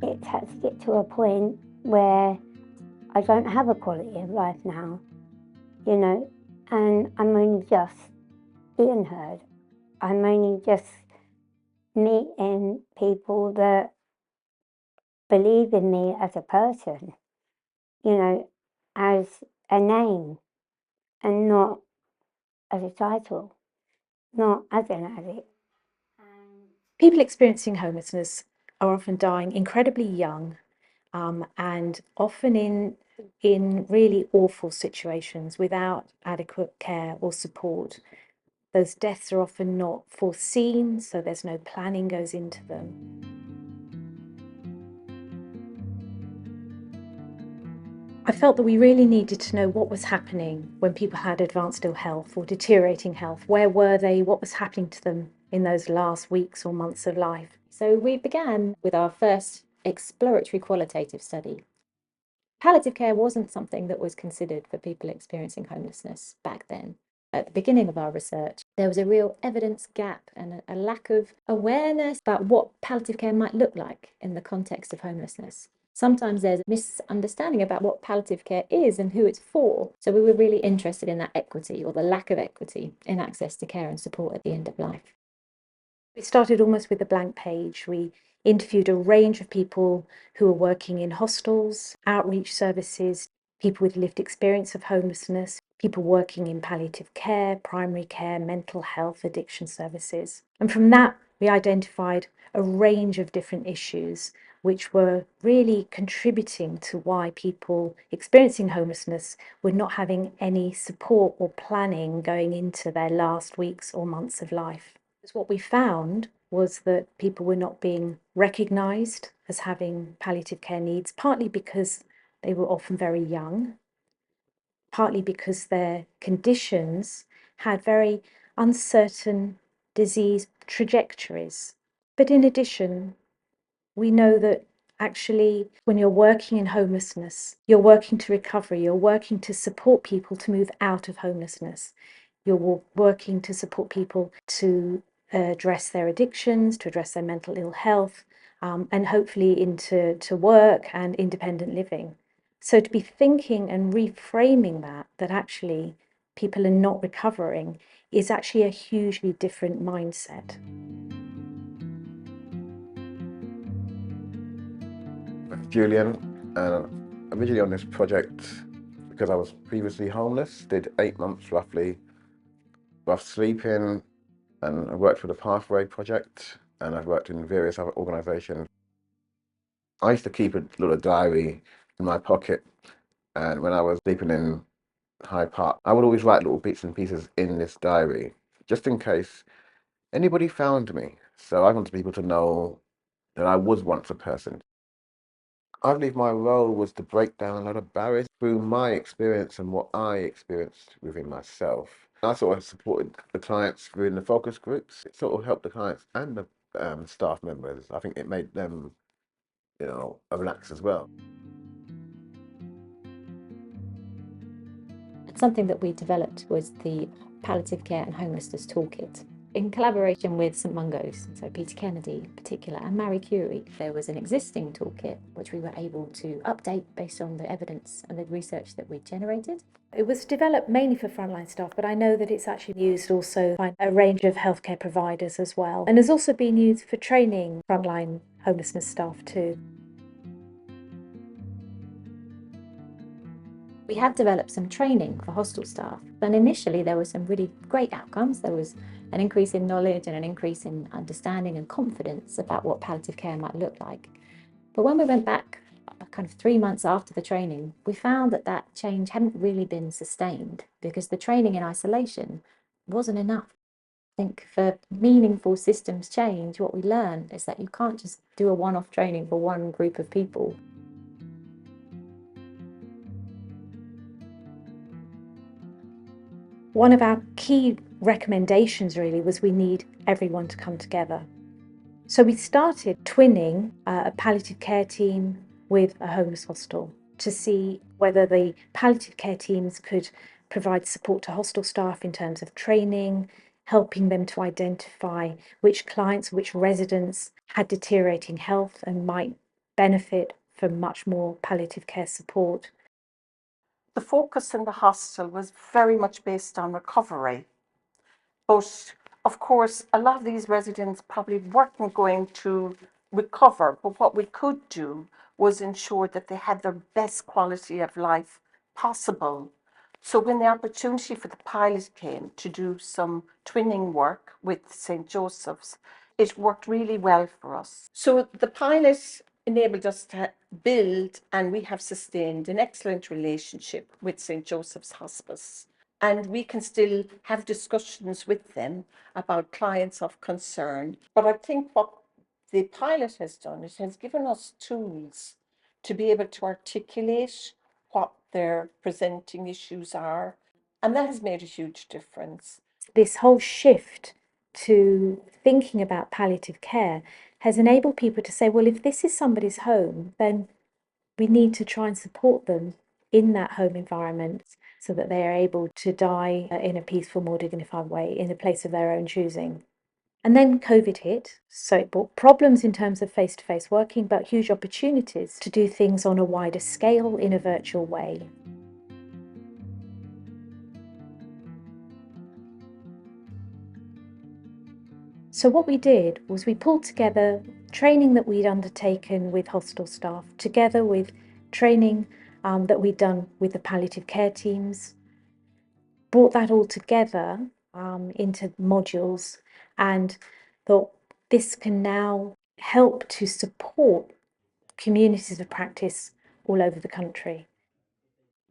it's had to get to a point where I don't have a quality of life now, you know, and I'm only just being heard. I'm only just meeting people that believe in me as a person, you know, as a name and not as a title, not as an addict. People experiencing homelessness are often dying incredibly young, and often in really awful situations without adequate care or support. Those deaths are often not foreseen, so there's no planning goes into them. I felt that we really needed to know what was happening when people had advanced ill health or deteriorating health. Where were they? What was happening to them in those last weeks or months of life? So we began with our first exploratory qualitative study. Palliative care wasn't something that was considered for people experiencing homelessness back then. At the beginning of our research, there was a real evidence gap and a lack of awareness about what palliative care might look like in the context of homelessness. Sometimes there's a misunderstanding about what palliative care is and who it's for. So we were really interested in that equity or the lack of equity in access to care and support at the end of life. We started almost with a blank page. We interviewed a range of people who were working in hostels, outreach services, people with lived experience of homelessness, people working in palliative care, primary care, mental health, addiction services. And from that, we identified a range of different issues which were really contributing to why people experiencing homelessness were not having any support or planning going into their last weeks or months of life. What we found was that people were not being recognised as having palliative care needs, partly because they were often very young, partly because their conditions had very uncertain disease trajectories. But in addition, we know that actually when you're working in homelessness, you're working to recovery, you're working to support people to move out of homelessness. You're working to support people to address their addictions, to address their mental ill health, and hopefully into work and independent living. So to be thinking and reframing that actually people are not recovering is actually a hugely different mindset. Julian, and originally on this project because I was previously homeless, did 8 months roughly rough sleeping, and I worked for the Pathway Project, and I've worked in various other organisations. I used to keep a little diary in my pocket, and when I was sleeping in Hyde Park, I would always write little bits and pieces in this diary, just in case anybody found me. So I wanted people to know that I was once a person. I believe my role was to break down a lot of barriers through my experience and what I experienced within myself. I sort of supported the clients through in the focus groups. It sort of helped the clients and the staff members. I think it made them, relax as well. Something that we developed was the Palliative Care and Homelessness Toolkit. In collaboration with St Mungo's, so Peter Kennedy in particular, and Marie Curie, there was an existing toolkit which we were able to update based on the evidence and the research that we generated. It was developed mainly for frontline staff, but I know that it's actually used also by a range of healthcare providers as well, and has also been used for training frontline homelessness staff too. We have developed some training for hostel staff, and initially there were some really great outcomes. There was an increase in knowledge and an increase in understanding and confidence about what palliative care might look like. But when we went back kind of 3 months after the training, we found that that change hadn't really been sustained because the training in isolation wasn't enough. I think for meaningful systems change, what we learn is that you can't just do a one-off training for one group of people. One of our key recommendations really was we need everyone to come together. So we started twinning a palliative care team with a homeless hostel to see whether the palliative care teams could provide support to hostel staff in terms of training, helping them to identify which clients, which residents had deteriorating health and might benefit from much more palliative care support. The focus in the hostel was very much based on recovery. But of course, a lot of these residents probably weren't going to recover. But what we could do was ensure that they had their best quality of life possible. So when the opportunity for the pilot came to do some twinning work with St. Joseph's, it worked really well for us. So the pilot enabled us to build, and we have sustained an excellent relationship with St. Joseph's Hospice. And we can still have discussions with them about clients of concern. But I think what the pilot has done, it has given us tools to be able to articulate what their presenting issues are. And that has made a huge difference. This whole shift to thinking about palliative care has enabled people to say, well, if this is somebody's home, then we need to try and support them in that home environment so that they are able to die in a peaceful, more dignified way in a place of their own choosing. And then COVID hit, so it brought problems in terms of face-to-face working, but huge opportunities to do things on a wider scale in a virtual way. So what we did was we pulled together training that we'd undertaken with hostel staff, together with training that we'd done with the palliative care teams, brought that all together into modules, and thought this can now help to support communities of practice all over the country.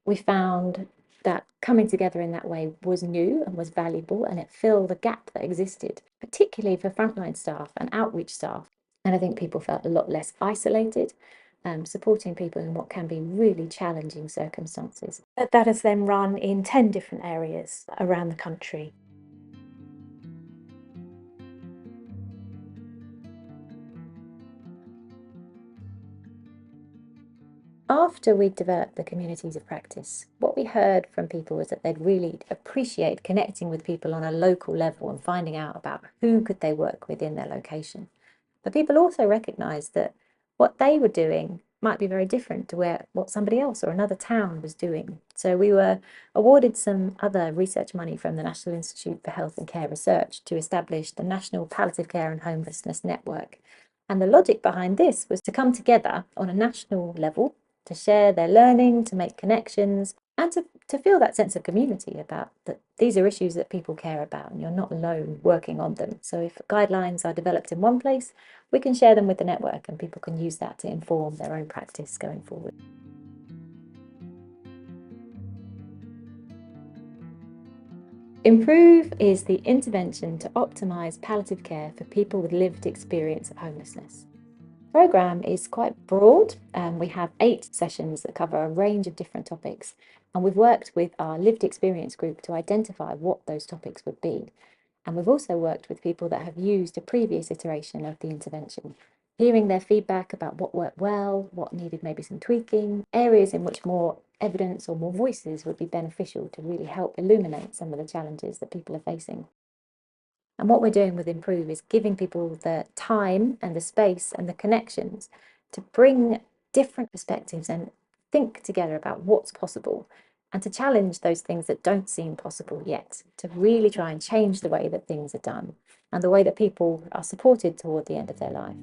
We found that coming together in that way was new and was valuable, and it filled the gap that existed, particularly for frontline staff and outreach staff. And I think people felt a lot less isolated, supporting people in what can be really challenging circumstances. That has then run in 10 different areas around the country. After we developed the communities of practice, what we heard from people was that they'd really appreciate connecting with people on a local level and finding out about who could they work with in their location. But people also recognised that what they were doing might be very different to what somebody else or another town was doing. So we were awarded some other research money from the National Institute for Health and Care Research to establish the National Palliative Care and Homelessness Network. And the logic behind this was to come together on a national level, to share their learning, to make connections, and to feel that sense of community about that these are issues that people care about and you're not alone working on them. So if guidelines are developed in one place, we can share them with the network and people can use that to inform their own practice going forward. Improve is the intervention to optimise palliative care for people with lived experience of homelessness. The programme is quite broad. We have 8 sessions that cover a range of different topics, and we've worked with our lived experience group to identify what those topics would be. And we've also worked with people that have used a previous iteration of the intervention, hearing their feedback about what worked well, what needed maybe some tweaking, areas in which more evidence or more voices would be beneficial to really help illuminate some of the challenges that people are facing. And what we're doing with Improve is giving people the time and the space and the connections to bring different perspectives and think together about what's possible and to challenge those things that don't seem possible yet, to really try and change the way that things are done and the way that people are supported toward the end of their life.